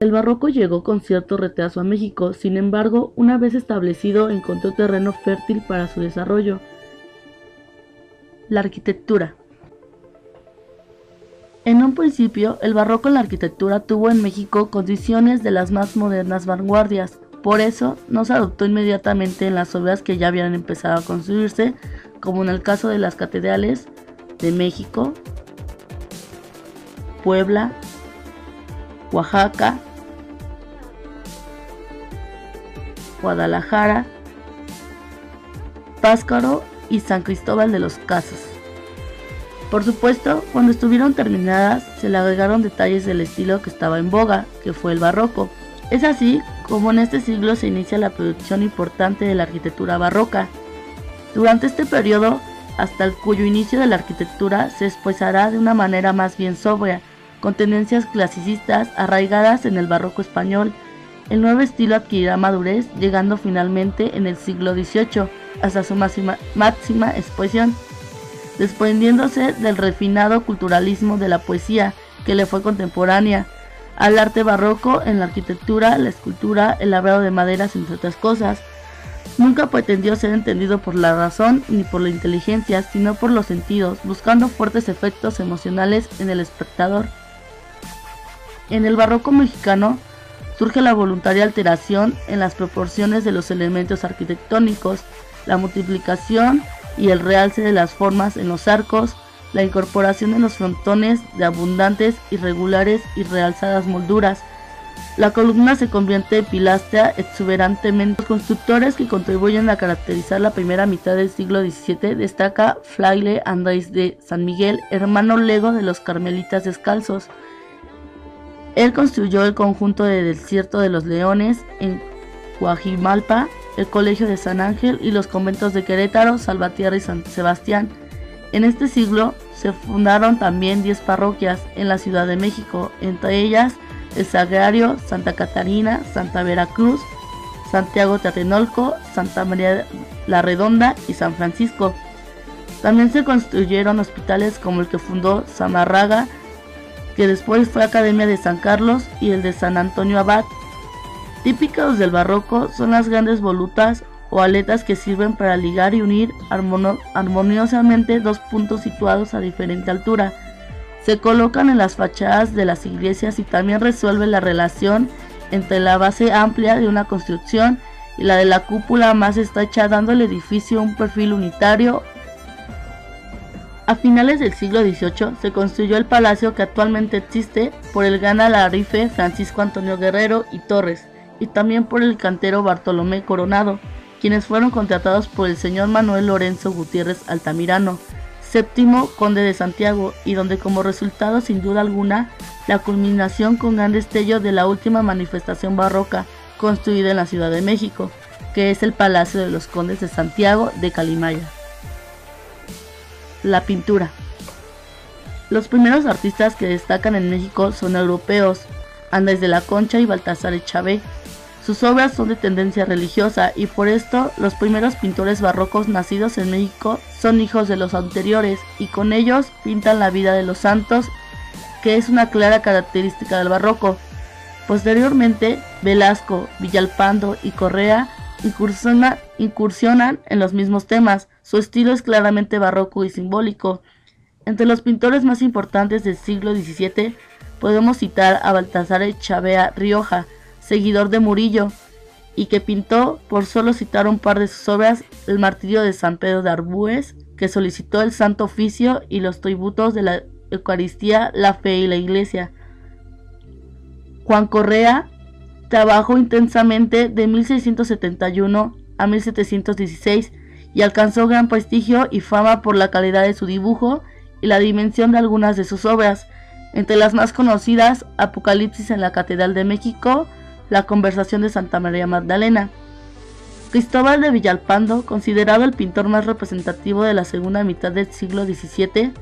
El barroco llegó con cierto retraso a México, sin embargo, una vez establecido encontró terreno fértil para su desarrollo. La arquitectura. En un principio, el barroco en la arquitectura tuvo en México condiciones de las más modernas vanguardias, por eso no se adoptó inmediatamente en las obras que ya habían empezado a construirse, como en el caso de las catedrales de México, Puebla, Oaxaca, Guadalajara, Pátzcuaro y San Cristóbal de los Casas. Por supuesto, cuando estuvieron terminadas, se le agregaron detalles del estilo que estaba en boga, que fue el barroco. Es así como en este siglo se inicia la producción importante de la arquitectura barroca. Durante este periodo, hasta el cuyo inicio de la arquitectura se expresará de una manera más bien sobria, con tendencias clasicistas arraigadas en el barroco español. El nuevo estilo adquirirá madurez, llegando finalmente en el siglo XVIII hasta su máxima expresión, desprendiéndose del refinado culturalismo de la poesía que le fue contemporánea, al arte barroco en la arquitectura, la escultura, el labrado de maderas, entre otras cosas. Nunca pretendió ser entendido por la razón ni por la inteligencia, sino por los sentidos, buscando fuertes efectos emocionales en el espectador. En el barroco mexicano surge la voluntaria alteración en las proporciones de los elementos arquitectónicos, la multiplicación y el realce de las formas en los arcos, la incorporación en los frontones de abundantes, irregulares y realzadas molduras. La columna se convierte en pilastra exuberantemente. Los constructores que contribuyen a caracterizar la primera mitad del siglo XVII destaca Fraile Andrés de San Miguel, hermano lego de los carmelitas descalzos. Él construyó el conjunto de Desierto de los Leones en Coajimalpa, el Colegio de San Ángel y los conventos de Querétaro, Salvatierra y San Sebastián. En este siglo se fundaron también 10 parroquias en la Ciudad de México, entre ellas el Sagrario, Santa Catarina, Santa Veracruz, Santiago Tlatelolco, Santa María la Redonda y San Francisco. También se construyeron hospitales como el que fundó Zamarraga, que después fue Academia de San Carlos, y el de San Antonio Abad. Típicos del barroco son las grandes volutas o aletas que sirven para ligar y unir armoniosamente dos puntos situados a diferente altura. Se colocan en las fachadas de las iglesias y también resuelve la relación entre la base amplia de una construcción y la de la cúpula más estrecha, dando al edificio un perfil unitario. A finales del siglo XVIII se construyó el palacio que actualmente existe por el gran alarife Francisco Antonio Guerrero y Torres, y también por el cantero Bartolomé Coronado, quienes fueron contratados por el señor Manuel Lorenzo Gutiérrez Altamirano, séptimo conde de Santiago, y donde como resultado sin duda alguna la culminación con gran destello de la última manifestación barroca construida en la Ciudad de México, que es el Palacio de los Condes de Santiago de Calimaya. La pintura. Los primeros artistas que destacan en México son europeos, Andrés de la Concha y Baltasar Echabé. Sus obras son de tendencia religiosa y por esto los primeros pintores barrocos nacidos en México son hijos de los anteriores y con ellos pintan la vida de los santos, que es una clara característica del barroco. Posteriormente, Velasco, Villalpando y Correa incursionan en los mismos temas. Su estilo es claramente barroco y simbólico. Entre los pintores más importantes del siglo XVII podemos citar a Baltasar Echabé Rioja, seguidor de Murillo, y que pintó, por solo citar un par de sus obras, el martirio de San Pedro de Arbúes, que solicitó el Santo Oficio y los tributos de la Eucaristía, la fe y la Iglesia. Juan Correa trabajó intensamente de 1671 a 1716 y alcanzó gran prestigio y fama por la calidad de su dibujo y la dimensión de algunas de sus obras, entre las más conocidas Apocalipsis en la Catedral de México, La Conversación de Santa María Magdalena. Cristóbal de Villalpando, considerado el pintor más representativo de la segunda mitad del siglo XVII,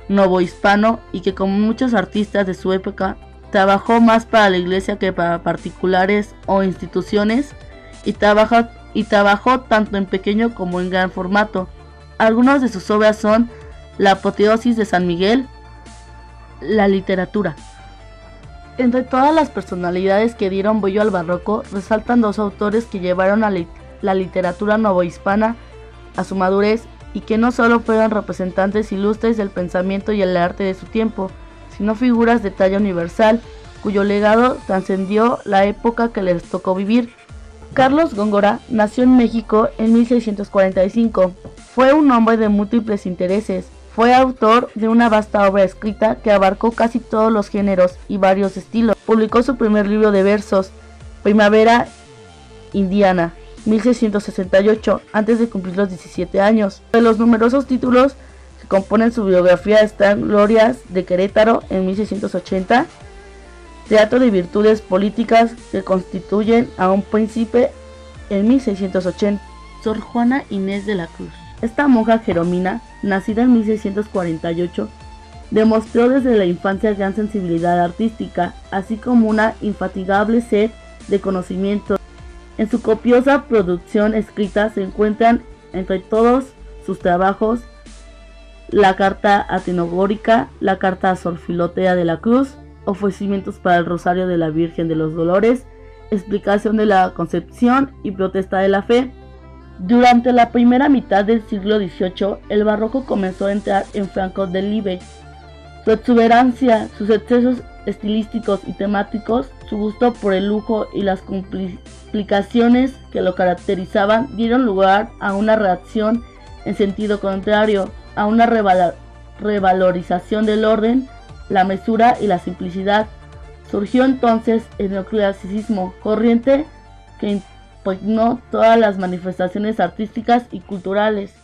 novohispano, y que como muchos artistas de su época trabajó más para la iglesia que para particulares o instituciones, y trabajó tanto en pequeño como en gran formato. Algunas de sus obras son La Apoteosis de San Miguel, La Literatura. Entre todas las personalidades que dieron brillo al barroco, resaltan dos autores que llevaron a la literatura novohispana a su madurez y que no solo fueron representantes ilustres del pensamiento y el arte de su tiempo, sino figuras de talla universal, cuyo legado trascendió la época que les tocó vivir. Carlos Góngora nació en México en 1645. Fue un hombre de múltiples intereses. Fue autor de una vasta obra escrita que abarcó casi todos los géneros y varios estilos. Publicó su primer libro de versos, Primavera Indiana, 1668, antes de cumplir los 17 años. De los numerosos títulos que componen su biografía están Glorias de Querétaro en 1680, Teatro de Virtudes Políticas que constituyen a un príncipe en 1680, Sor Juana Inés de la Cruz. Esta monja jeromina, nacida en 1648, demostró desde la infancia gran sensibilidad artística, así como una infatigable sed de conocimiento. En su copiosa producción escrita se encuentran entre todos sus trabajos la Carta Atenogórica, la Carta a Sor Filotea de la Cruz, Ofrecimientos para el Rosario de la Virgen de los Dolores, Explicación de la Concepción y Protesta de la Fe. Durante la primera mitad del siglo XVIII, el barroco comenzó a entrar en franco declive. Su exuberancia, sus excesos estilísticos y temáticos, su gusto por el lujo y las complicaciones que lo caracterizaban dieron lugar a una reacción en sentido contrario, a una revalorización del orden, la mesura y la simplicidad. Surgió entonces el neoclasicismo, corriente que impregnó todas las manifestaciones artísticas y culturales.